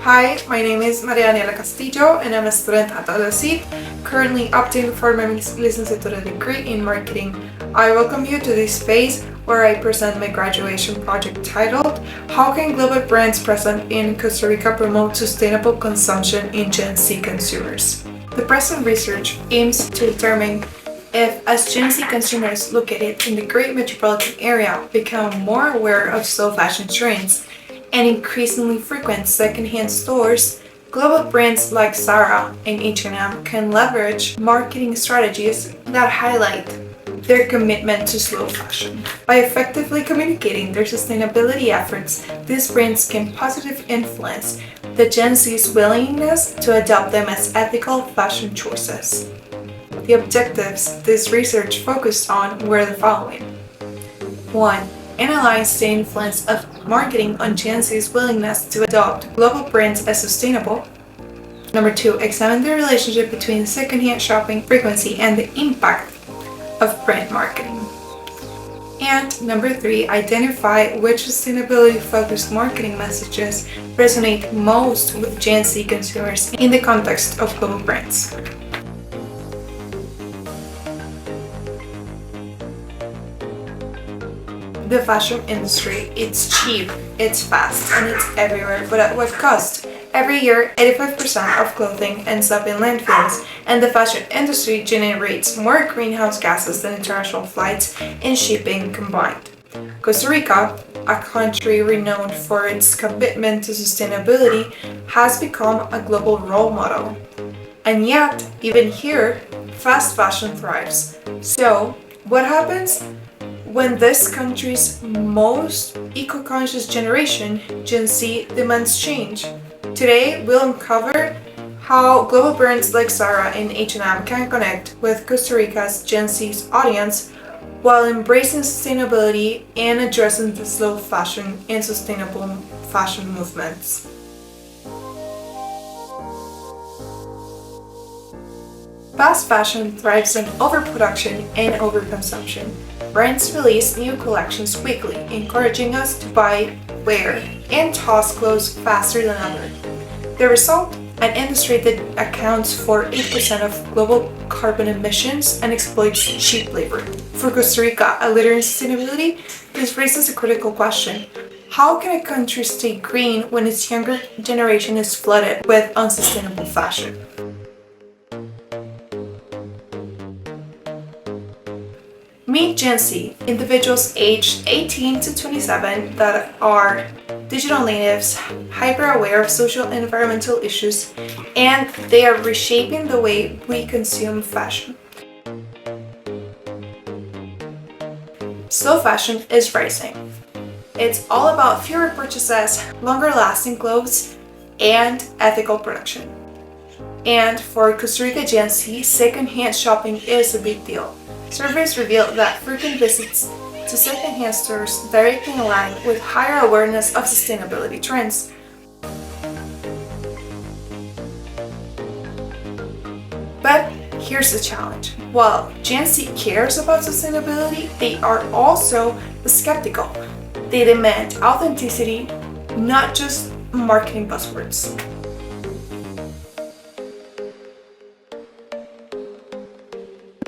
Hi, my name is Marianela Castillo and I'm a student at ULACIT, currently opting for my licenciatura degree in marketing. I welcome you to this phase where I present my graduation project titled How Can Global Brands Present in Costa Rica Promote Sustainable Consumption in Gen Z Consumers? The present research aims to determine if, as Gen Z consumers located in the great metropolitan area become more aware of slow fashion trends and increasingly frequent secondhand stores, global brands like Zara and H&M can leverage marketing strategies that highlight their commitment to slow fashion. By effectively communicating their sustainability efforts, these brands can positively influence the Gen Z's willingness to adopt them as ethical fashion choices. The objectives this research focused on were the following. 1. Analyze the influence of marketing on Gen Z's willingness to adopt global brands as sustainable. 2. Examine the relationship between secondhand shopping frequency and the impact of brand marketing. And 3. Identify which sustainability-focused marketing messages resonate most with Gen Z consumers in the context of global brands. The fashion industry, it's cheap, it's fast, and it's everywhere, but at what cost? Every year, 85% of clothing ends up in landfills, and the fashion industry generates more greenhouse gases than international flights and shipping combined. Costa Rica, a country renowned for its commitment to sustainability, has become a global role model. And yet, even here, fast fashion thrives. So, what happens? When this country's most eco-conscious generation, Gen Z, demands change. Today, we'll uncover how global brands like Zara and H&M can connect with Costa Rica's Gen Z's audience while embracing sustainability and addressing the slow fashion and sustainable fashion movements. Fast fashion thrives on overproduction and overconsumption. Brands release new collections weekly, encouraging us to buy, wear, and toss clothes faster than ever. The result? An industry that accounts for 8% of global carbon emissions and exploits cheap labor. For Costa Rica, a leader in sustainability, this raises a critical question. How can a country stay green when its younger generation is flooded with unsustainable fashion? Meet Gen Z, individuals aged 18 to 27 that are digital natives, hyper-aware of social and environmental issues, and they are reshaping the way we consume fashion. Slow fashion is rising. It's all about fewer purchases, longer-lasting clothes, and ethical production. And for Costa Rica Gen Z, second-hand shopping is a big deal. Surveys reveal that frequent visits to second-hand stores directly align with higher awareness of sustainability trends. But here's the challenge. While Gen Z cares about sustainability, they are also skeptical. They demand authenticity, not just marketing buzzwords.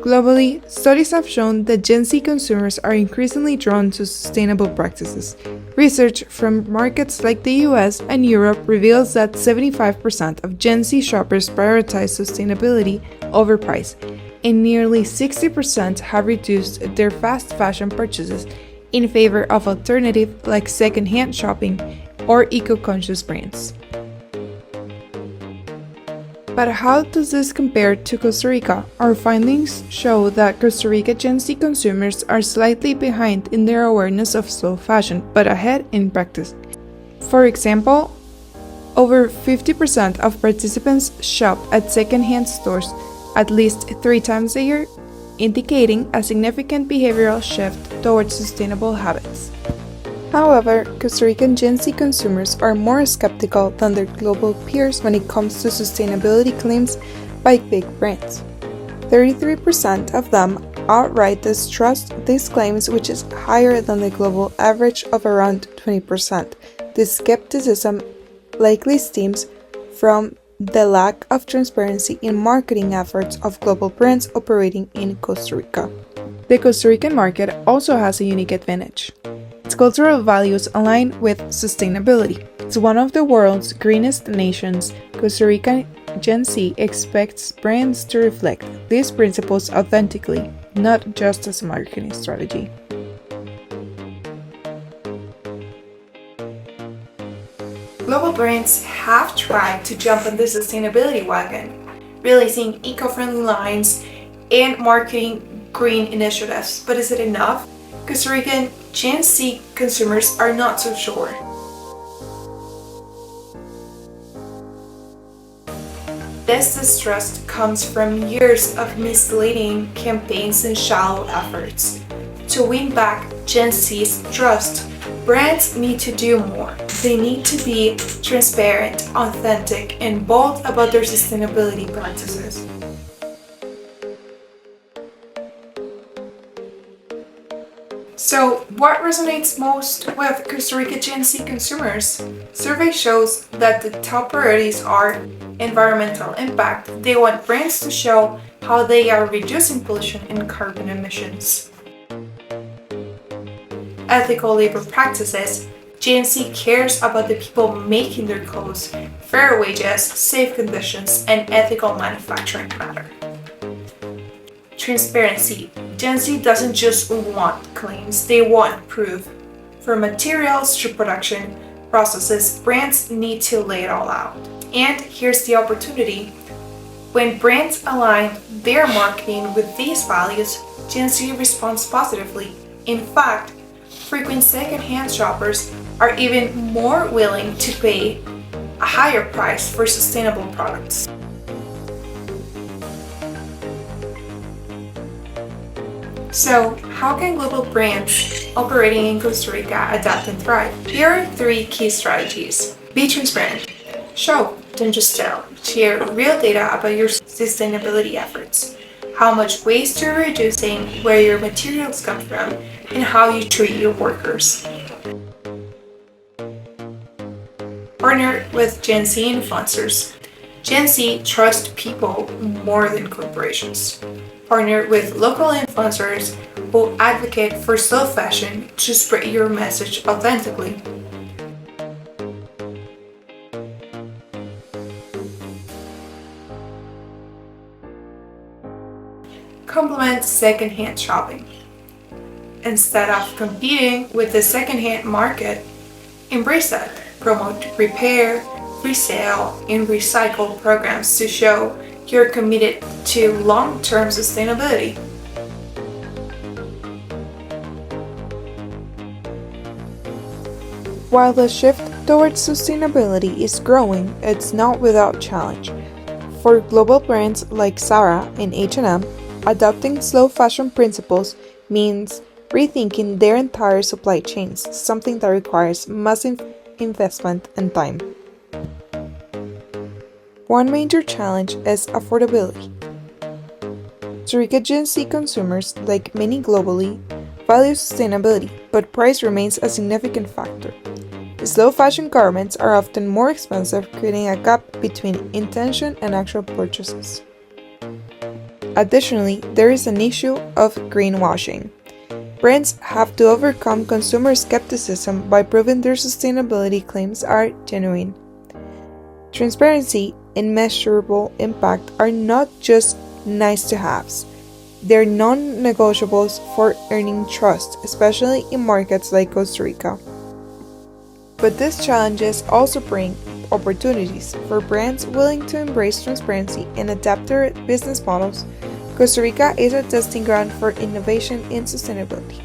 Globally, studies have shown that Gen Z consumers are increasingly drawn to sustainable practices. Research from markets like the US and Europe reveals that 75% of Gen Z shoppers prioritize sustainability over price, and nearly 60% have reduced their fast fashion purchases in favor of alternatives like second-hand shopping or eco-conscious brands. But how does this compare to Costa Rica? Our findings show that Costa Rica Gen Z consumers are slightly behind in their awareness of slow fashion, but ahead in practice. For example, over 50% of participants shop at second-hand stores at least 3 times a year, indicating a significant behavioral shift towards sustainable habits. However, Costa Rican Gen Z consumers are more skeptical than their global peers when it comes to sustainability claims by big brands. 33% of them outright distrust these claims, which is higher than the global average of around 20%. This skepticism likely stems from the lack of transparency in marketing efforts of global brands operating in Costa Rica. The Costa Rican market also has a unique advantage. Its cultural values align with sustainability. As one of the world's greenest nations, Costa Rican Gen Z expects brands to reflect these principles authentically, not just as a marketing strategy. Global brands have tried to jump on the sustainability wagon, releasing eco-friendly lines and marketing green initiatives. But is it enough? Costa Rican Gen Z consumers are not so sure. This distrust comes from years of misleading campaigns and shallow efforts. To win back Gen Z's trust, brands need to do more. They need to be transparent, authentic, and bold about their sustainability practices. So, what resonates most with Costa Rica Gen Z consumers? Survey shows that the top priorities are environmental impact. They want brands to show how they are reducing pollution and carbon emissions. Ethical labor practices. Gen Z cares about the people making their clothes. Fair wages, safe conditions, and ethical manufacturing matter. Transparency. Gen Z doesn't just want claims, they want proof. From materials to production processes, brands need to lay it all out. And here's the opportunity. When brands align their marketing with these values, Gen Z responds positively. In fact, frequent second-hand shoppers are even more willing to pay a higher price for sustainable products. So, how can global brands operating in Costa Rica adapt and thrive? Here are 3 key strategies. Be transparent. Show, don't just tell. Share real data about your sustainability efforts. How much waste you're reducing, where your materials come from, and how you treat your workers. Partner with Gen Z influencers. Gen Z trust people more than corporations. Partner with local influencers who advocate for slow fashion to spread your message authentically. Complement second-hand shopping. Instead of competing with the second-hand market, embrace that. Promote repair, resale, and recycle programs to show you're committed to long-term sustainability. While the shift towards sustainability is growing, it's not without challenge. For global brands like Zara and H&M, adopting slow fashion principles means rethinking their entire supply chains, something that requires massive investment and time. One major challenge is affordability. Costa Rica Gen Z consumers, like many globally, value sustainability, but price remains a significant factor. Slow fashion garments are often more expensive, creating a gap between intention and actual purchases. Additionally, there is an issue of greenwashing. Brands have to overcome consumer skepticism by proving their sustainability claims are genuine. Transparency and measurable impact are not just nice-to-haves. They're non-negotiables for earning trust, especially in markets like Costa Rica. But these challenges also bring opportunities for brands willing to embrace transparency and adapt their business models. Costa Rica is a testing ground for innovation and sustainability.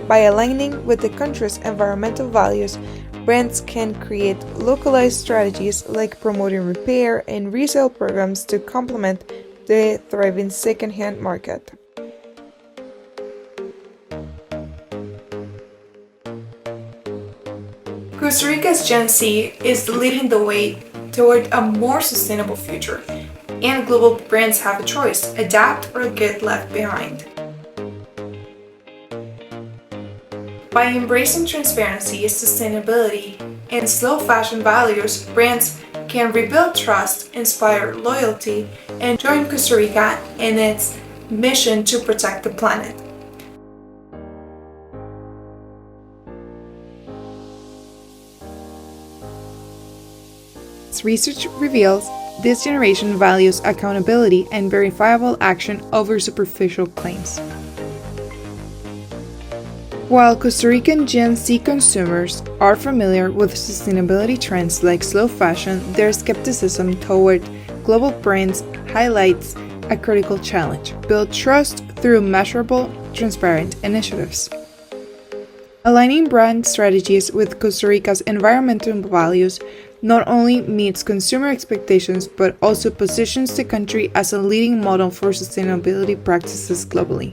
By aligning with the country's environmental values, brands can create localized strategies like promoting repair and resale programs to complement the thriving second-hand market. Costa Rica's Gen Z is leading the way toward a more sustainable future, and global brands have a choice: adapt or get left behind. By embracing transparency, sustainability, and slow fashion values, brands can rebuild trust, inspire loyalty, and join Costa Rica in its mission to protect the planet. Research reveals this generation values accountability and verifiable action over superficial claims. While Costa Rican Gen Z consumers are familiar with sustainability trends like slow fashion, their skepticism toward global brands highlights a critical challenge: build trust through measurable, transparent initiatives. Aligning brand strategies with Costa Rica's environmental values not only meets consumer expectations but also positions the country as a leading model for sustainability practices globally.